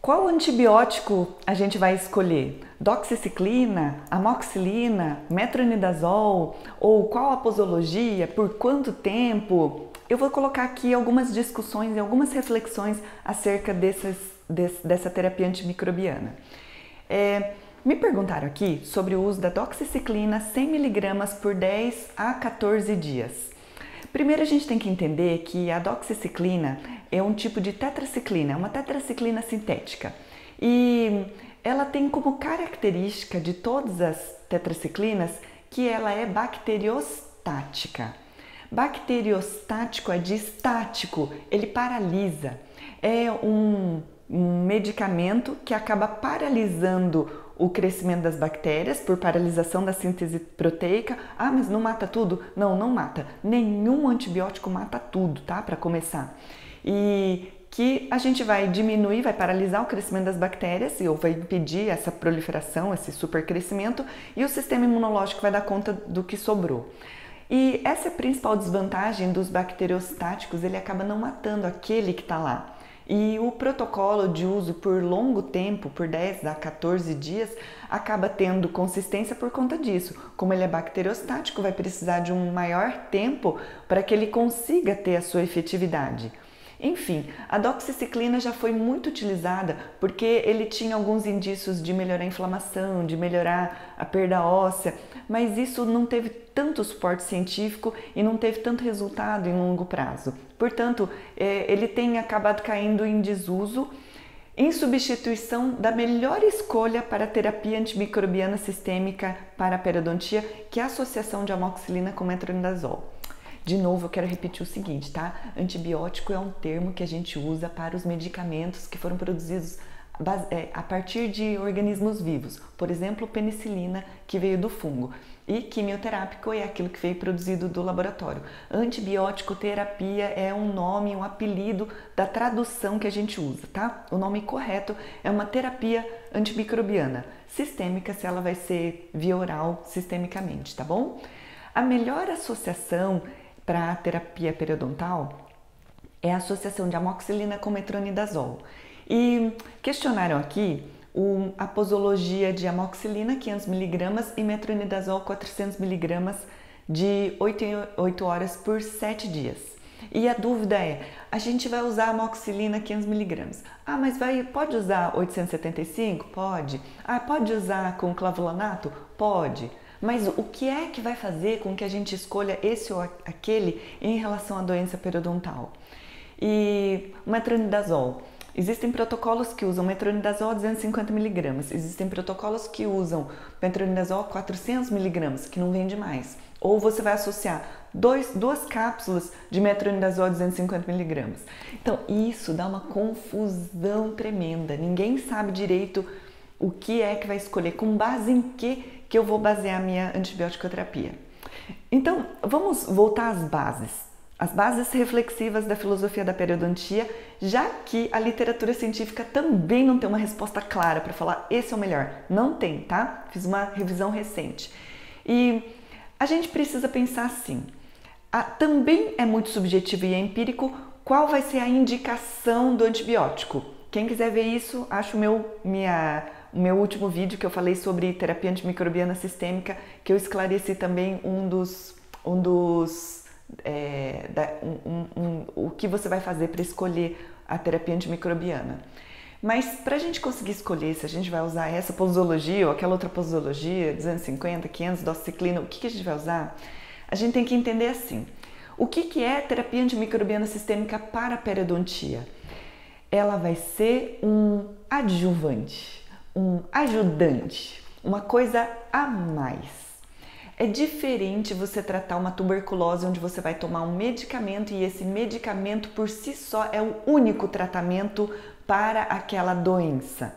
Qual antibiótico a gente vai escolher? Doxiciclina, amoxicilina, metronidazol ou qual a posologia, por quanto tempo? Eu vou colocar aqui algumas discussões e algumas reflexões acerca dessa terapia antimicrobiana. Me perguntaram aqui sobre o uso da doxiciclina 100 mg por 10 a 14 dias. Primeiro a gente tem que entender que a doxiciclina é um tipo de tetraciclina, uma tetraciclina sintética. E ela tem como característica de todas as tetraciclinas que ela é bacteriostática. Bacteriostático é de estático, ele paralisa. É um medicamento que acaba paralisando o crescimento das bactérias por paralisação da síntese proteica. Ah, mas não mata tudo? Não, não mata. Nenhum antibiótico mata tudo, tá? Para começar. E que a gente vai diminuir, vai paralisar o crescimento das bactérias ou vai impedir essa proliferação, esse supercrescimento, e o sistema imunológico vai dar conta do que sobrou. E essa é a principal desvantagem dos bacteriostáticos, ele acaba não matando aquele que está lá. E o protocolo de uso por longo tempo, por 10 a 14 dias, acaba tendo consistência por conta disso. Como ele é bacteriostático, vai precisar de um maior tempo para que ele consiga ter a sua efetividade. Enfim, a doxiciclina já foi muito utilizada porque ele tinha alguns indícios de melhorar a inflamação, de melhorar a perda óssea, mas isso não teve tanto suporte científico e não teve tanto resultado em longo prazo. Portanto, ele tem acabado caindo em desuso em substituição da melhor escolha para a terapia antimicrobiana sistêmica para a periodontia, que é a associação de amoxicilina com metronidazol. De novo, eu quero repetir o seguinte, tá? Antibiótico é um termo que a gente usa para os medicamentos que foram produzidos a partir de organismos vivos. Por exemplo, penicilina, que veio do fungo. E quimioterápico é aquilo que veio produzido do laboratório. Antibiótico terapia é um nome, um apelido da tradução que a gente usa, tá? O nome correto é uma terapia antimicrobiana sistêmica, se ela vai ser via oral sistemicamente, tá bom? A melhor associação para a terapia periodontal é a associação de amoxicilina com metronidazol. E questionaram aqui a posologia de amoxicilina 500 mg e metronidazol 400 mg de 8 em 8 horas por 7 dias. E a dúvida é, a gente vai usar amoxicilina 500 mg. Ah, mas pode usar 875? Pode. Ah, pode usar com clavulanato? Pode. Mas o que é que vai fazer com que a gente escolha esse ou aquele em relação à doença periodontal? E o metronidazol. Existem protocolos que usam metronidazol a 250 mg. Existem protocolos que usam metronidazol a 400 mg, que não vende mais. Ou você vai associar duas cápsulas de metronidazol a 250 mg. Então, isso dá uma confusão tremenda. Ninguém sabe direito o que é que vai escolher, com base em que eu vou basear a minha antibiótico-terapia. Então, vamos voltar às bases reflexivas da filosofia da periodontia, já que a literatura científica também não tem uma resposta clara para falar esse é o melhor. Não tem, tá? Fiz uma revisão recente. E a gente precisa pensar assim, também é muito subjetivo e empírico qual vai ser a indicação do antibiótico. Quem quiser ver isso, acha o meu último vídeo que eu falei sobre terapia antimicrobiana sistêmica, que eu esclareci também o que você vai fazer para escolher a terapia antimicrobiana. Mas para a gente conseguir escolher se a gente vai usar essa posologia ou aquela outra posologia, 250, 500, doxiciclina, o que a gente vai usar, a gente tem que entender assim, o que é terapia antimicrobiana sistêmica para a periodontia? Ela vai ser um adjuvante, um ajudante, uma coisa a mais. É diferente você tratar uma tuberculose onde você vai tomar um medicamento e esse medicamento por si só é o único tratamento para aquela doença.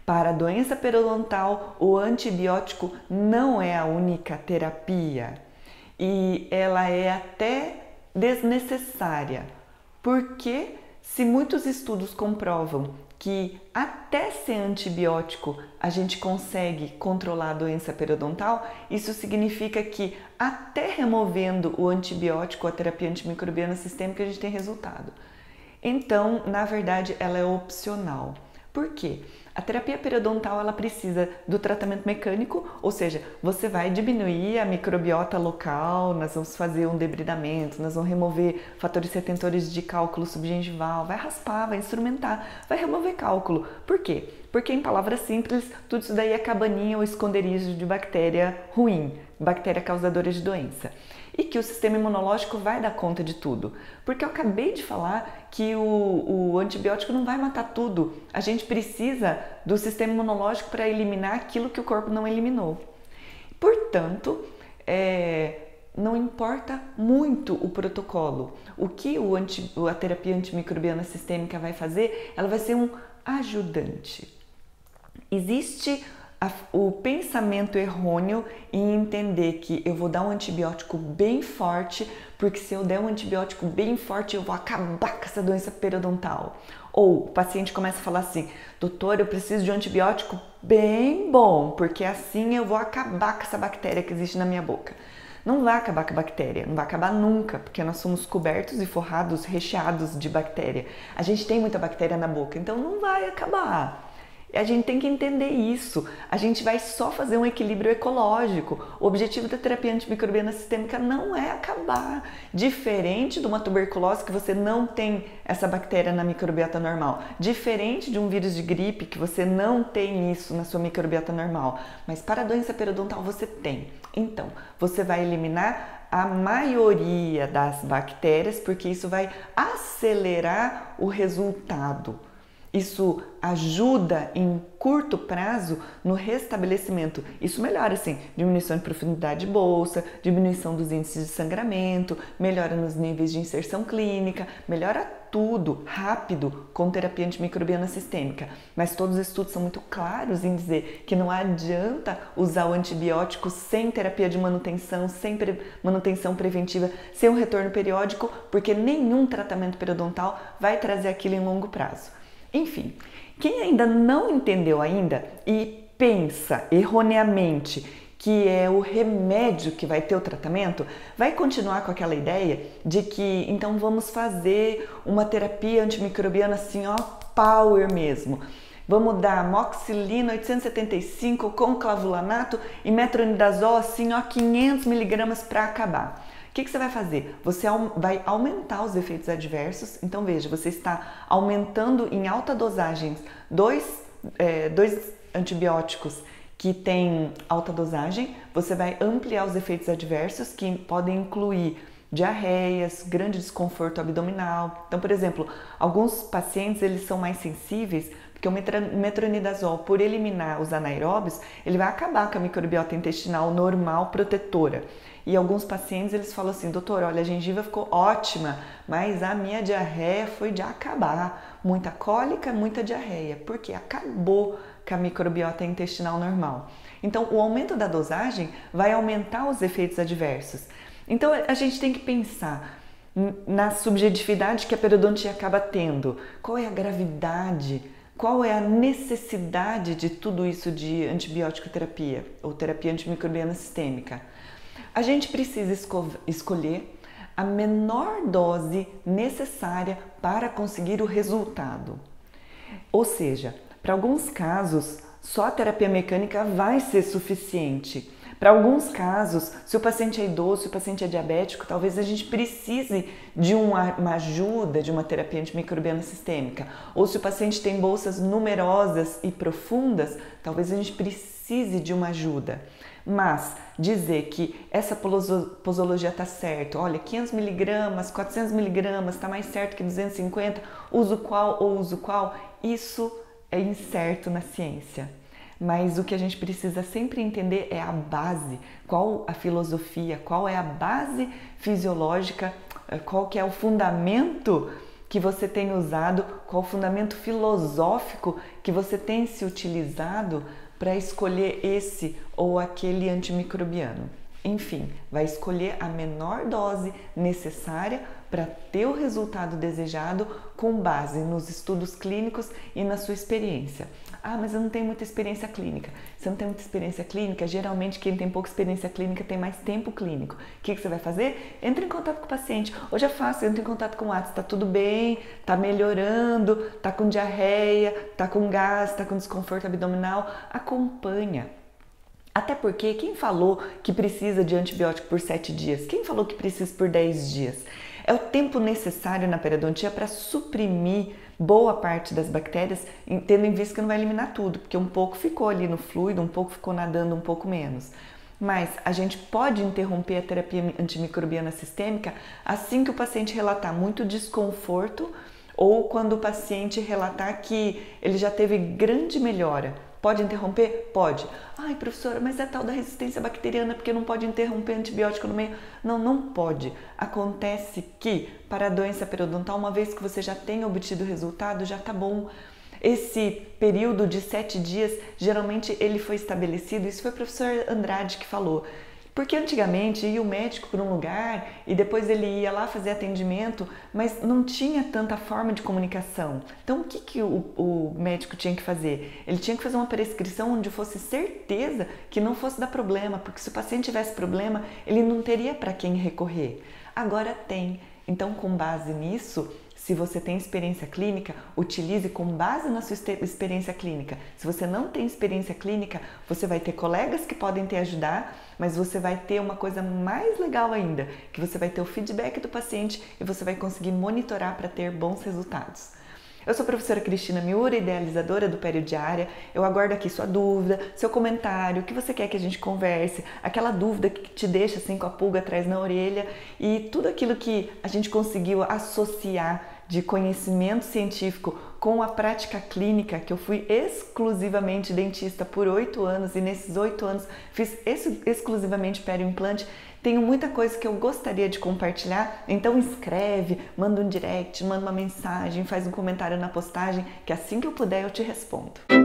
Para a doença periodontal, o antibiótico não é a única terapia e ela é até desnecessária, porque se muitos estudos comprovam que até sem antibiótico a gente consegue controlar a doença periodontal, isso significa que até removendo o antibiótico, a terapia antimicrobiana sistêmica, a gente tem resultado. Então, na verdade, ela é opcional. Por quê? A terapia periodontal ela precisa do tratamento mecânico, ou seja, você vai diminuir a microbiota local, nós vamos fazer um debridamento, nós vamos remover fatores retentores de cálculo subgengival, vai raspar, vai instrumentar, vai remover cálculo. Por quê? Porque em palavras simples, tudo isso daí é cabaninha ou esconderijo de bactéria ruim, bactéria causadora de doença. E que o sistema imunológico vai dar conta de tudo. Porque eu acabei de falar que o antibiótico não vai matar tudo. A gente precisa do sistema imunológico para eliminar aquilo que o corpo não eliminou. Portanto, não importa muito o protocolo. O que a terapia antimicrobiana sistêmica vai fazer, ela vai ser um ajudante. Existe o pensamento errôneo em entender que eu vou dar um antibiótico bem forte, porque se eu der um antibiótico bem forte eu vou acabar com essa doença periodontal. Ou o paciente começa a falar assim, doutor, eu preciso de um antibiótico bem bom, porque assim eu vou acabar com essa bactéria que existe na minha boca. Não vai acabar com a bactéria, não vai acabar nunca, porque nós somos cobertos e forrados, recheados de bactéria. A gente tem muita bactéria na boca, então não vai acabar. A gente tem que entender isso. A gente vai só fazer um equilíbrio ecológico. O objetivo da terapia antimicrobiana sistêmica não é acabar. Diferente de uma tuberculose que você não tem essa bactéria na microbiota normal. Diferente de um vírus de gripe que você não tem isso na sua microbiota normal. Mas para a doença periodontal você tem. Então, você vai eliminar a maioria das bactérias porque isso vai acelerar o resultado. Isso ajuda em curto prazo no restabelecimento. Isso melhora, assim, diminuição de profundidade de bolsa, diminuição dos índices de sangramento, melhora nos níveis de inserção clínica, melhora tudo rápido com terapia antimicrobiana sistêmica. Mas todos os estudos são muito claros em dizer que não adianta usar o antibiótico sem terapia de manutenção, sem manutenção preventiva, sem um retorno periódico, porque nenhum tratamento periodontal vai trazer aquilo em longo prazo. Enfim, quem ainda não entendeu ainda e pensa erroneamente que é o remédio que vai ter o tratamento, vai continuar com aquela ideia de que então vamos fazer uma terapia antimicrobiana assim, ó, power mesmo. Vamos dar amoxicilina 875 com clavulanato e metronidazol assim, ó, 500 mg para acabar. O que você vai fazer? Você vai aumentar os efeitos adversos. Então veja, você está aumentando em alta dosagem dois antibióticos que têm alta dosagem. Você vai ampliar os efeitos adversos que podem incluir diarreias, grande desconforto abdominal. Então, por exemplo, alguns pacientes eles são mais sensíveis porque o metronidazol, por eliminar os anaeróbios, ele vai acabar com a microbiota intestinal normal protetora. E alguns pacientes eles falam assim, doutor, olha, a gengiva ficou ótima, mas a minha diarreia foi de acabar. Muita cólica, muita diarreia, porque acabou com a microbiota intestinal normal. Então, o aumento da dosagem vai aumentar os efeitos adversos. Então, a gente tem que pensar na subjetividade que a periodontia acaba tendo. Qual é a gravidade? Qual é a necessidade de tudo isso de antibiótico terapia ou terapia antimicrobiana sistêmica? A gente precisa escolher a menor dose necessária para conseguir o resultado. Ou seja, para alguns casos, só a terapia mecânica vai ser suficiente. Para alguns casos, se o paciente é idoso, se o paciente é diabético, talvez a gente precise de uma ajuda de uma terapia antimicrobiana sistêmica. Ou se o paciente tem bolsas numerosas e profundas, talvez a gente precise de uma ajuda. Mas dizer que essa posologia está certo, olha, 500 mg, 400 mg, está mais certo que 250, uso qual ou uso qual, isso é incerto na ciência. Mas o que a gente precisa sempre entender é a base, qual a filosofia, qual é a base fisiológica, qual que é o fundamento que você tem usado, qual o fundamento filosófico que você tem se utilizado para escolher esse ou aquele antimicrobiano. Enfim, vai escolher a menor dose necessária para ter o resultado desejado com base nos estudos clínicos e na sua experiência. Ah, mas eu não tenho muita experiência clínica. Se eu não tenho muita experiência clínica, geralmente quem tem pouca experiência clínica tem mais tempo clínico. O que você vai fazer? Entra em contato com o paciente. Hoje é fácil, entra em contato com o WhatsApp. Tá tudo bem, tá melhorando, tá com diarreia, tá com gás, tá com desconforto abdominal. Acompanha. Até porque quem falou que precisa de antibiótico por 7 dias? Quem falou que precisa por 10 dias? É o tempo necessário na periodontia para suprimir boa parte das bactérias, tendo em vista que não vai eliminar tudo, porque um pouco ficou ali no fluido, um pouco ficou nadando, um pouco menos. Mas a gente pode interromper a terapia antimicrobiana sistêmica assim que o paciente relatar muito desconforto ou quando o paciente relatar que ele já teve grande melhora. Pode interromper? Pode. Ai, professora, mas é tal da resistência bacteriana porque não pode interromper antibiótico no meio. Não, não pode. Acontece que para a doença periodontal, uma vez que você já tenha obtido o resultado, já tá bom. Esse período de 7 dias, geralmente ele foi estabelecido, isso foi o professor Andrade que falou, porque antigamente ia o médico para um lugar e depois ele ia lá fazer atendimento, mas não tinha tanta forma de comunicação. Então o que o médico tinha que fazer? Ele tinha que fazer uma prescrição onde fosse certeza que não fosse dar problema, porque se o paciente tivesse problema, ele não teria para quem recorrer. Agora tem. Então, com base nisso, se você tem experiência clínica, utilize com base na sua experiência clínica. Se você não tem experiência clínica, você vai ter colegas que podem te ajudar, mas você vai ter uma coisa mais legal ainda, que você vai ter o feedback do paciente e você vai conseguir monitorar para ter bons resultados. Eu sou a professora Cristina Miura, idealizadora do Periodiária. Eu aguardo aqui sua dúvida, seu comentário, o que você quer que a gente converse, aquela dúvida que te deixa assim com a pulga atrás na orelha e tudo aquilo que a gente conseguiu associar de conhecimento científico com a prática clínica, que eu fui exclusivamente dentista por 8 anos e nesses 8 anos fiz exclusivamente perioimplante. Tenho muita coisa que eu gostaria de compartilhar, então escreve, manda um direct, manda uma mensagem, faz um comentário na postagem, que assim que eu puder eu te respondo.